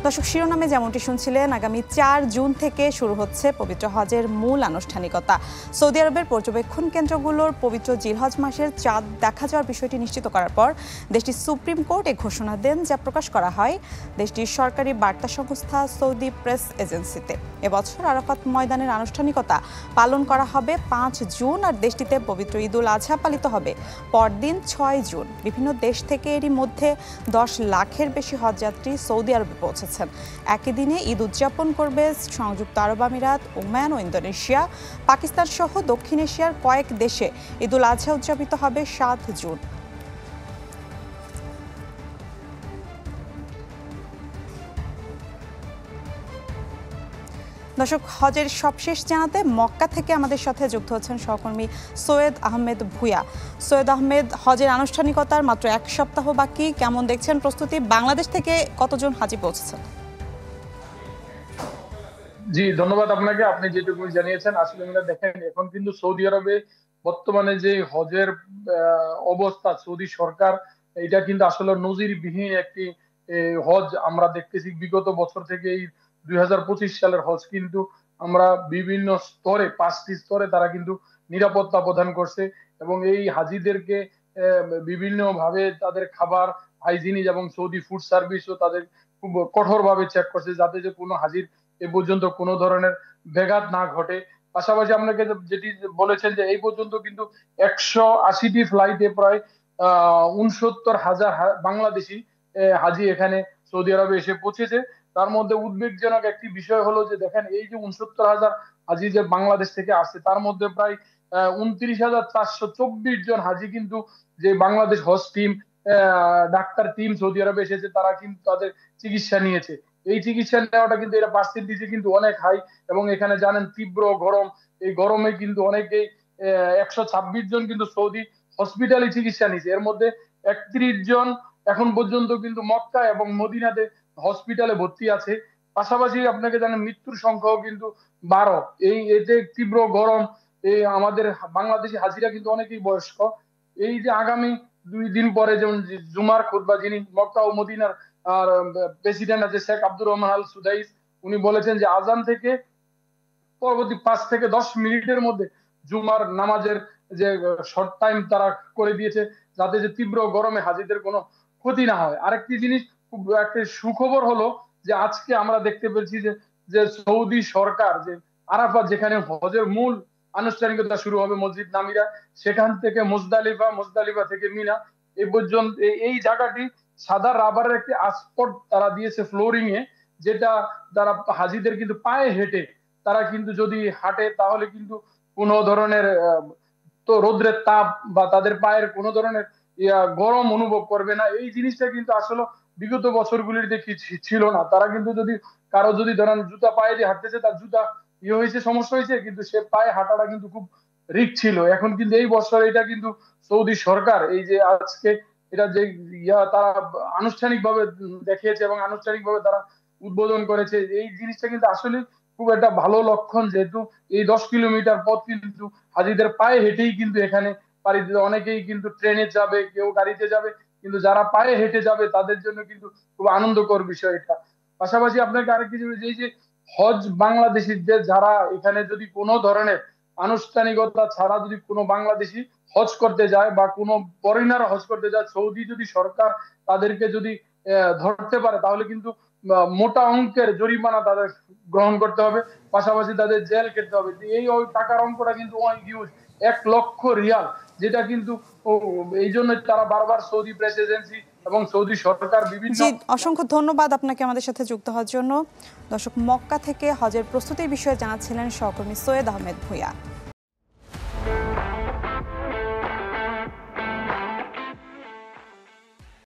দর্শক, শিরোনামে যেমনটি শুনছিলেন, আগামী 4 জুন থেকে শুরু হচ্ছে পবিত্র হজের মূল আনুষ্ঠানিকতা। সৌদি আরবের পর্যবেক্ষণ কেন্দ্রগুলোর পবিত্র জিলহজ মাসের চাঁদ দেখা যাওয়ার বিষয়টি নিশ্চিত করার পর দেশটির সুপ্রিম কোর্ট এ ঘোষণা দেন, যা প্রকাশ করা হয় দেশটির সরকারি বার্তা সংস্থা সৌদি প্রেস এজেন্সিতে। এবছর আরাফাত ময়দানের আনুষ্ঠানিকতা পালন করা হবে 5 জুন, আর দেশটিতে পবিত্র ঈদুল আজহা পালিত হবে পরদিন 6 জুন। বিভিন্ন দেশ থেকে এরই মধ্যে 10 লাখের বেশি হজযাত্রী সৌদি আরবে পৌঁছেছেন। একই দিনে ঈদ উদযাপন করবে সংযুক্ত আরব আমিরাত, ওমান ও ইন্দোনেশিয়া। পাকিস্তান সহ দক্ষিণ এশিয়ার কয়েক দেশে ঈদুল আজহা উদযাপিত হবে 7 জুন। দর্শক, হজের সবশেষ জানাতে মক্কা থেকে আমাদের সাথে যুক্ত হচ্ছেন সহকর্মী সৈয়দ আহমেদ ভুঁইয়া। সৈয়দ আহমেদ, হজের আনুষ্ঠানিকতার মাত্র 1 সপ্তাহ বাকি, কেমন দেখছেন প্রস্তুতি? বাংলাদেশ থেকে কতজন হাজি পৌঁছেছেন? জি, ধন্যবাদ আপনাকে। আপনি যেটুকু জানিয়েছেন, আসলে দেখেন, এখন কিন্তু সৌদি আরবে বর্তমানে যে হজের অবস্থা, সৌদি সরকার এটা কিন্তু আসলে নজিরবিহীন একটি হজ আমরা দেখতেছি। বিগত বছর থেকে এই 2025 সালের হজ কিন্তু আমরা বিভিন্ন স্তরে, 5টি স্তরে তারা কিন্তু নিরাপত্তা প্রদান করছে এবং এই হাজিদেরকে বিভিন্ন ভাবে তাদের খাবার, হাইজিনিক এবং সৌদি ফুড সার্ভিসও তাদের খুব কঠোরভাবে চেক করছে, যাতে যে কোনো হাজির এ পর্যন্ত কোনো ধরনের ব্যাঘাত না ঘটে। পাশাপাশি আপনাকে যেটি বলেছেন যে এই পর্যন্ত কিন্তু 180টি ফ্লাইটে প্রায় 69,000 বাংলাদেশি হাজি এখানে সৌদি আরবে এসে পৌঁছেছে। তার মধ্যে উদ্বেগজনক একটি বিষয় হলো যে দেখেন, এই যে 69,000 হাজি যে বাংলাদেশ থেকে আসছে, তার মধ্যে প্রায় 29,424 জন হাজি কিন্তু যে বাংলাদেশ হজ টিম, ডাক্তার টিম সৌদি আরবে এসেছে, তারা কিন্তু তাদের চিকিৎসা নিয়েছে। এই চিকিৎসা নেওয়াটা কিন্তু এটা পার্সেন্টেজে কিন্তু অনেক হাই। এবং এখানে জানেন তীব্র গরম, এই গরমে কিন্তু অনেকেই 126 জন কিন্তু সৌদি হসপিটালে চিকিৎসা নিয়েছে। এর মধ্যে 31 জন এখন পর্যন্ত কিন্তু মক্কা এবং মদিনাতে হসপিটালে ভর্তি আছে। পাশাপাশি আপনাকে জানেন মৃত্যুর সংখ্যাও কিন্তু 12। এই এতে তীব্র গরম, এই আমাদের বাংলাদেশি হাজিরা কিন্তু অনেকেই বয়স্ক। এই যে আগামী 2 দিন পরে যেমন জুমার খুতবা, যিনি মক্কা ও মদিনার আর প্রেসিডেন্ট আছে শেখ আব্দুর রহমান আল সুদাইস, উনি বলেছেন যে আজান থেকে পরবর্তী 5 থেকে 10 মিনিটের মধ্যে জুমার নামাজের যে শর্ট টাইম তারা করে দিয়েছে, যাতে যে তীব্র গরমে হাজিদের কোনো ক্ষতি না হয়। আরেকটি জিনিস, খুব একটা সুখবর হলো যে আজকে আমরা দেখতে পেয়েছি যে যে সৌদি সরকার যে আরাফাত, যেখানে হজের মূল আনুষ্ঠানিকতা শুরু হবে মসজিদ নামিরা, সেখান থেকে মুজদালিফা, মুজদালিফা থেকে মিনা এই পর্যন্ত এই জায়গাটি সাদা রাবারের একটি আসপট তারা দিয়েছে ফ্লোরিং এ, যেটা তারা হাজিদের কিন্তু পায়ে হেঁটে তারা কিন্তু যদি হাঁটে তাহলে কিন্তু কোনো ধরনের তো রোদ্রের তাপ বা তাদের পায়ের কোনো ধরনের গরম অনুভব করবে না। এই জিনিসটা কিন্তু আসলে বিগত বছরগুলির দেখি ছিল না। তারা কিন্তু যদি কারো যদি ধরেন জুতা পায়ে দিয়ে হাঁটতেছে, তার জুতা হয়েছে, সমস্যা হয়েছে, কিন্তু সে পায়ে হাঁটাটা কিন্তু খুব রিস্ক ছিল। এখন কিন্তু এই বছর এটা কিন্তু সৌদি সরকার এই যে আজকে এটা যে তারা আনুষ্ঠানিক ভাবে দেখিয়েছে এবং আনুষ্ঠানিক ভাবে তারা উদ্বোধন করেছে, এই জিনিসটা কিন্তু আসলে খুব একটা ভালো লক্ষণ। যেহেতু এই 10 কিলোমিটার পথ কিন্তু হাজিদের পায়ে হেঁটেই কিন্তু এখানে পাড়ি দিতে, অনেকেই কিন্তু ট্রেনে যাবে, কেউ গাড়িতে যাবে, কিন্তু যারা পায়ে হেঁটে যাবে তাদের জন্য কিন্তু খুব আনন্দকর বিষয় এটা। পাশাপাশি আপনাকে আরেক কিছু, এই যে হজ বাংলাদেশিদের যারা এখানে যদি কোনো ধরনের আনুষ্ঠানিকতা ছাড়া যদি কোনো বাংলাদেশি হজ করতে যায় বা কোনো ফরেনার হজ করতে যায়, সৌদি যদি সরকার তাদেরকে যদি ধরতে পারে, তাহলে কিন্তু মোটা অঙ্কের জরিমানা তাদের গ্রহণ করতে হবে, পাশাপাশি তাদের জেল খেতে হবে। এই টাকার অঙ্কটা কিন্তু অনেক হিউজ, 1 লক্ষ রিয়াল, যেটা কিন্তু এই জন্য তারা বারবার সৌদি প্রেস এজেন্সি এবং সৌদি সরকার বিভিন্ন। অসংখ্য ধন্যবাদ আপনাকে আমাদের সাথে যুক্ত হওয়ার জন্য। দর্শক, মক্কা থেকে হজের প্রস্তুতির বিষয়ে জানাচ্ছিলেন সহকর্মী সৈয়দ আহমেদ ভুঁইয়া।